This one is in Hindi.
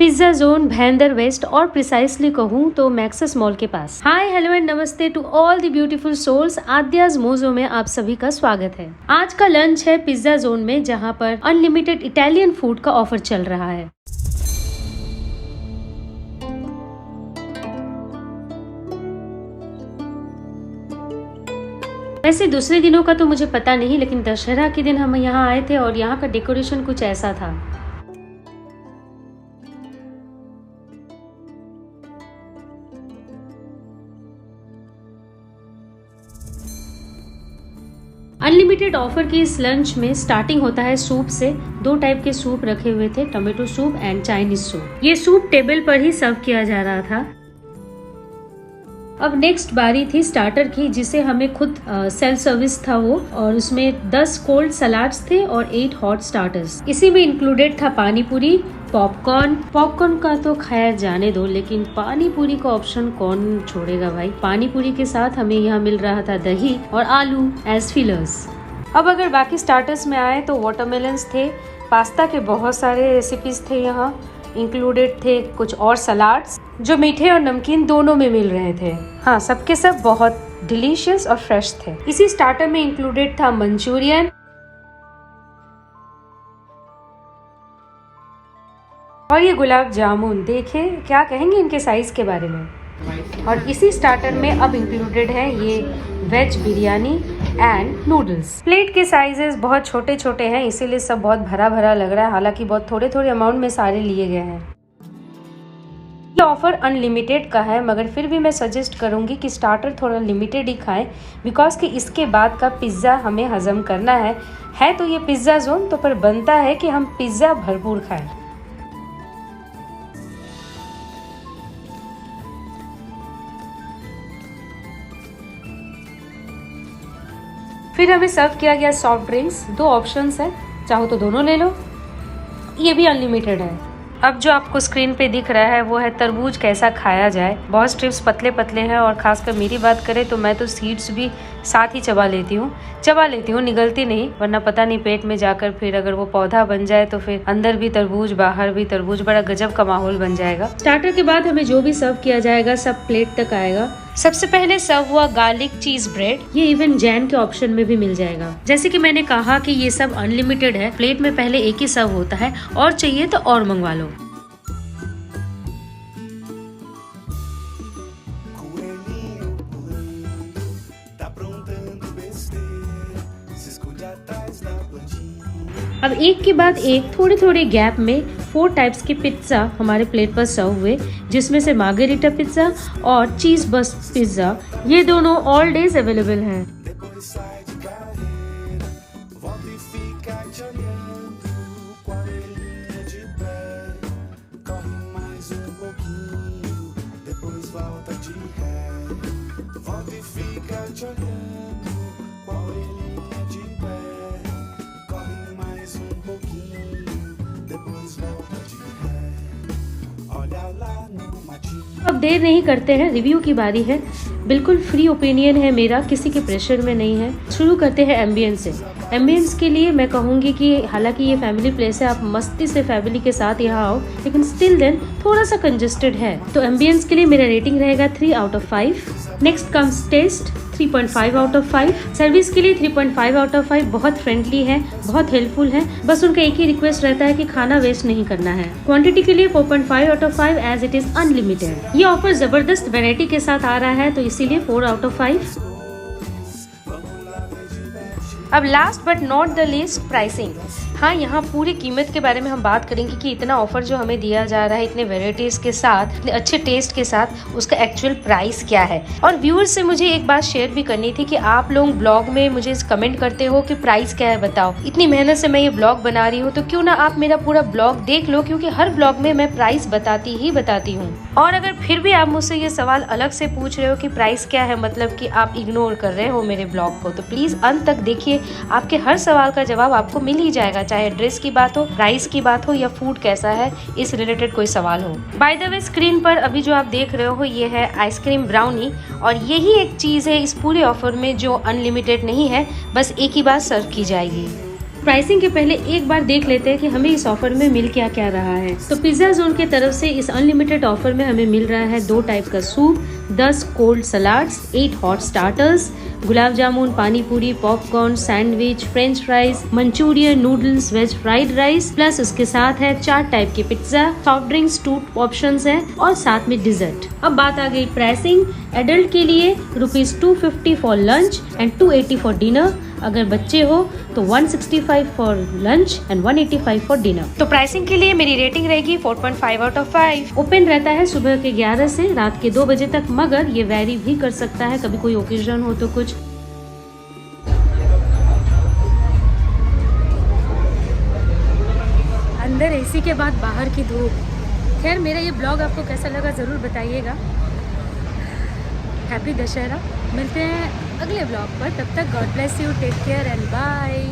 पिज्जा जोन भैंदर वेस्ट और प्रिसाइसली कहूँ तो मैक्सिस मॉल के पास। हाय हेलो एंड नमस्ते to all the beautiful souls. आद्याज मोजो में आप सभी का स्वागत है। आज का लंच है पिज्जा जोन में, जहाँ पर अनलिमिटेड इटालियन फूड का ऑफर चल रहा है। वैसे दूसरे दिनों का तो मुझे पता नहीं, लेकिन दशहरा के दिन हम यहाँ आए थे और यहाँ का डेकोरेशन कुछ ऐसा था। अनलिमिटेड ऑफर के इस लंच में स्टार्टिंग होता है सूप से। 2 टाइप के सूप रखे हुए थे, tomato soup and Chinese soup. ये सूप टेबल पर ही सर्व किया जा रहा था। अब नेक्स्ट बारी थी स्टार्टर की, जिसे हमें खुद सेल्फ सर्विस था वो, और उसमें 10 कोल्ड सलाड्स थे और 8 हॉट स्टार्टर्स। इसी में इंक्लूडेड था पानी पूरी, पॉपकॉर्न का तो खैर जाने दो, लेकिन पानी पूरी का ऑप्शन कौन छोड़ेगा भाई। पानी पूरी के साथ हमें यहाँ मिल रहा था दही और आलू एज फिलर्स। अब अगर बाकी स्टार्टर्स में आए तो वाटरमेलन्स थे, पास्ता के बहुत सारे रेसिपीज थे यहाँ, इंक्लूडेड थे कुछ और सलाड्स जो मीठे और नमकीन दोनों में मिल रहे थे। हाँ, सबके सब बहुत डिलीशियस और फ्रेश थे। इसी स्टार्टर में इंक्लूडेड था मंचूरियन और ये गुलाब जामुन। देखे क्या कहेंगे इनके साइज के बारे में। और इसी स्टार्टर में अब इंक्लूडेड है ये veg biryani and noodles. Plate के साइजेस बहुत छोटे छोटे हैं, इसीलिए सब बहुत भरा भरा लग रहा है, हालांकि बहुत थोड़े थोड़े अमाउंट में सारे लिए गए हैं। ये ऑफर अनलिमिटेड का है, मगर फिर भी मैं सजेस्ट करूंगी कि स्टार्टर थोड़ा लिमिटेड ही खाएं, बिकॉज कि इसके बाद का पिज्ज़ा हमें हजम करना है तो ये पिज्ज़ा जोन, तो पर बनता है कि हम पिज्ज़ा भरपूर खाएं। फिर हमें सर्व किया गया सॉफ्ट ड्रिंक्स। 2 ऑप्शंस है, चाहो तो दोनों ले लो, ये भी अनलिमिटेड है। अब जो आपको स्क्रीन पे दिख रहा है वो है तरबूज कैसा खाया जाए। बहुत स्ट्रिप्स पतले पतले हैं, और खासकर मेरी बात करें तो मैं तो सीड्स भी साथ ही चबा लेती हूँ, निगलती नहीं, वरना पता नहीं पेट में जाकर फिर अगर वो पौधा बन जाए तो फिर अंदर भी तरबूज बाहर भी तरबूज, बड़ा गजब का माहौल बन जाएगा। स्टार्टर के बाद हमें जो भी सर्व किया जाएगा सब प्लेट तक आएगा। सबसे पहले सर्व हुआ गार्लिक चीज ब्रेड। ये इवन जैम के ऑप्शन में भी मिल जाएगा। जैसे कि मैंने कहा कि ये सब अनलिमिटेड है, प्लेट में पहले एक ही सर्व होता है, और चाहिए तो और मंगवा लो। अब एक के बाद एक थोड़े थोड़े गैप में 4 टाइप्स के पिज्ज़ा हमारे प्लेट पर सर्व हुए, जिसमें से मार्गेरिटा पिज्ज़ा और चीज़ बस्ट पिज्ज़ा, ये दोनों ऑल डेज अवेलेबल हैं। अब देर नहीं करते हैं, रिव्यू की बारी है। बिल्कुल फ्री ओपिनियन है मेरा, किसी के प्रेशर में नहीं है। शुरू करते हैं एम्बियंस से। एम्बियंस के लिए मैं कहूँगी कि हालांकि ये फैमिली प्लेस है, आप मस्ती से फैमिली के साथ यहाँ आओ, लेकिन स्टिल देन थोड़ा सा कंजेस्टेड है, तो एम्बियंस के लिए मेरा रेटिंग रहेगा 3 out of 5। Next comes taste, 3.5 out of 5। Service के लिए 3.5 आउट ऑफ 5। बहुत फ्रेंडली है, बहुत हेल्पफुल है, बस उनका एक ही रिक्वेस्ट रहता है कि खाना वेस्ट नहीं करना है। क्वांटिटी के लिए 4.5 out of 5 as it is unlimited. ये ऑफर जबरदस्त वैरायटी के साथ आ रहा है, तो इसीलिए 4 आउट ऑफ 5। अब last but not the least, pricing. हाँ, यहाँ पूरी कीमत के बारे में हम बात करेंगे कि इतना ऑफर जो हमें दिया जा रहा है, इतने वेराइटीज के साथ, इतने अच्छे टेस्ट के साथ, उसका एक्चुअल प्राइस क्या है। और व्यूअर्स से मुझे एक बात शेयर भी करनी थी कि आप लोग ब्लॉग में मुझे कमेंट करते हो कि प्राइस क्या है बताओ। इतनी मेहनत से मैं ये ब्लॉग बना रही हूँ, तो क्यों ना आप मेरा पूरा ब्लॉग देख लो, क्योंकि हर ब्लॉग में मैं प्राइस बताती हूँ। और अगर फिर भी आप मुझसे ये सवाल अलग से पूछ रहे हो कि प्राइस क्या है, मतलब कि आप इग्नोर कर रहे हो मेरे ब्लॉग को, तो प्लीज अंत तक देखिए, आपके हर सवाल का जवाब आपको मिल ही जाएगा, चाहे ड्रेस की बात हो, प्राइस की बात हो, या फूड कैसा है इस रिलेटेड कोई सवाल हो। बाय द वे, स्क्रीन पर अभी जो आप देख रहे हो ये है आइसक्रीम ब्राउनी, और यही एक चीज है इस पूरे ऑफर में जो अनलिमिटेड नहीं है, बस एक ही बार सर्व की जाएगी। प्राइसिंग के पहले एक बार देख लेते हैं कि हमें इस ऑफर में मिल क्या क्या रहा है। तो पिज्जा जोन की तरफ से इस अनलिमिटेड ऑफर में हमें मिल रहा है 2 टाइप का soup, 10 cold salads, 8 hot starters, gulab jamun, pani puri, popcorn, sandwich, French fries, Manchurian, noodles, veg fried rice, plus उसके साथ है 4 टाइप के पिज्जा, सॉफ्ट ड्रिंक्स, 2 ऑप्शंस है और साथ में डिजर्ट। अब बात आ गई प्राइसिंग। एडल्ट के लिए ₹250 for lunch and 280 for dinner. अगर बच्चे हो तो 165 for lunch and 185 for dinner. तो प्राइसिंग के लिए मेरी रेटिंग रहेगी 4.5 आउट ऑफ 5। ओपन रहता है सुबह के 11 से रात के 2 बजे तक, मगर ये वैरी भी कर सकता है, कभी कोई ओकेजन हो तो कुछ। अंदर एसी के बाद बाहर की धूप। खैर, मेरा ये ब्लॉग आपको कैसा लगा ज़रूर बताइएगा। हैप्पी दशहरा। मिलते हैं अगले ब्लॉग पर, तब तक God bless you, take care and bye.